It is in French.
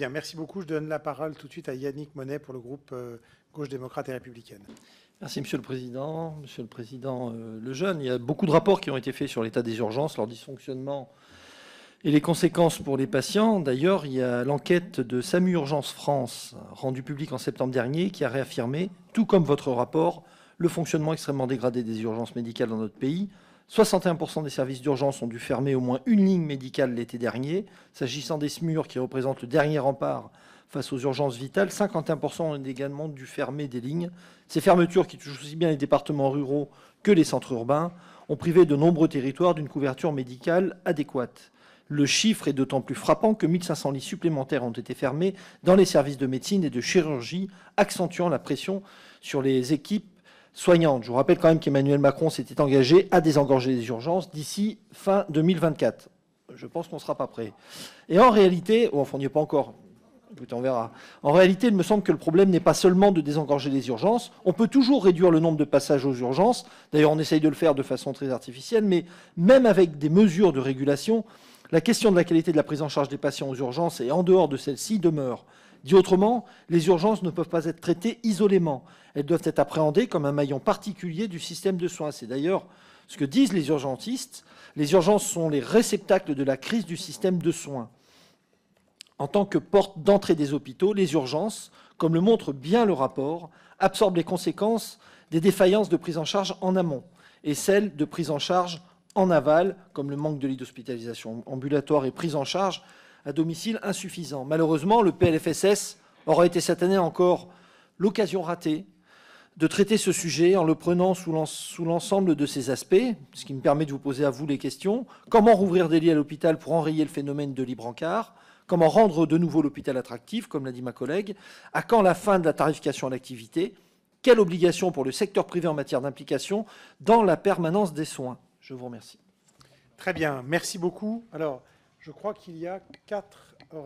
bien, merci beaucoup. Je donne la parole tout de suite à Yannick Monet pour le groupe Gauche démocrate et républicaine. Merci, Monsieur le Président. Monsieur le Président Lejeune, il y a beaucoup de rapports qui ont été faits sur l'état des urgences, leur dysfonctionnement et les conséquences pour les patients. D'ailleurs, il y a l'enquête de SAMU Urgence France, rendue publique en septembre dernier, qui a réaffirmé, tout comme votre rapport, le fonctionnement extrêmement dégradé des urgences médicales dans notre pays. 61% des services d'urgence ont dû fermer au moins une ligne médicale l'été dernier. S'agissant des SMUR, qui représentent le dernier rempart face aux urgences vitales, 51% ont également dû fermer des lignes. Ces fermetures, qui touchent aussi bien les départements ruraux que les centres urbains, ont privé de nombreux territoires d'une couverture médicale adéquate. Le chiffre est d'autant plus frappant que 1500 lits supplémentaires ont été fermés dans les services de médecine et de chirurgie, accentuant la pression sur les équipes soignantes. Je vous rappelle quand même qu'Emmanuel Macron s'était engagé à désengorger les urgences d'ici fin 2024. Je pense qu'on ne sera pas prêt. Et en réalité, enfin on n'y est pas encore, écoutez, on verra. En réalité, il me semble que le problème n'est pas seulement de désengorger les urgences. On peut toujours réduire le nombre de passages aux urgences. D'ailleurs, on essaye de le faire de façon très artificielle, mais même avec des mesures de régulation, la question de la qualité de la prise en charge des patients aux urgences et en dehors de celle-ci demeure. Dit autrement, les urgences ne peuvent pas être traitées isolément. Elles doivent être appréhendées comme un maillon particulier du système de soins. C'est d'ailleurs ce que disent les urgentistes. Les urgences sont les réceptacles de la crise du système de soins. En tant que porte d'entrée des hôpitaux, les urgences, comme le montre bien le rapport, absorbent les conséquences des défaillances de prise en charge en amont et celles de prise en charge en aval, comme le manque de lits d'hospitalisation ambulatoire et prise en charge à domicile insuffisant. Malheureusement, le PLFSS aura été cette année encore l'occasion ratée de traiter ce sujet en le prenant sous l'ensemble de ses aspects, ce qui me permet de vous poser à vous les questions. Comment rouvrir des lits à l'hôpital pour enrayer le phénomène de lit-brancard? Comment rendre de nouveau l'hôpital attractif, comme l'a dit ma collègue? À quand la fin de la tarification à l'activité? Quelle obligation pour le secteur privé en matière d'implication dans la permanence des soins? Je vous remercie. Très bien, merci beaucoup. Alors, je crois qu'il y a 4 orateurs.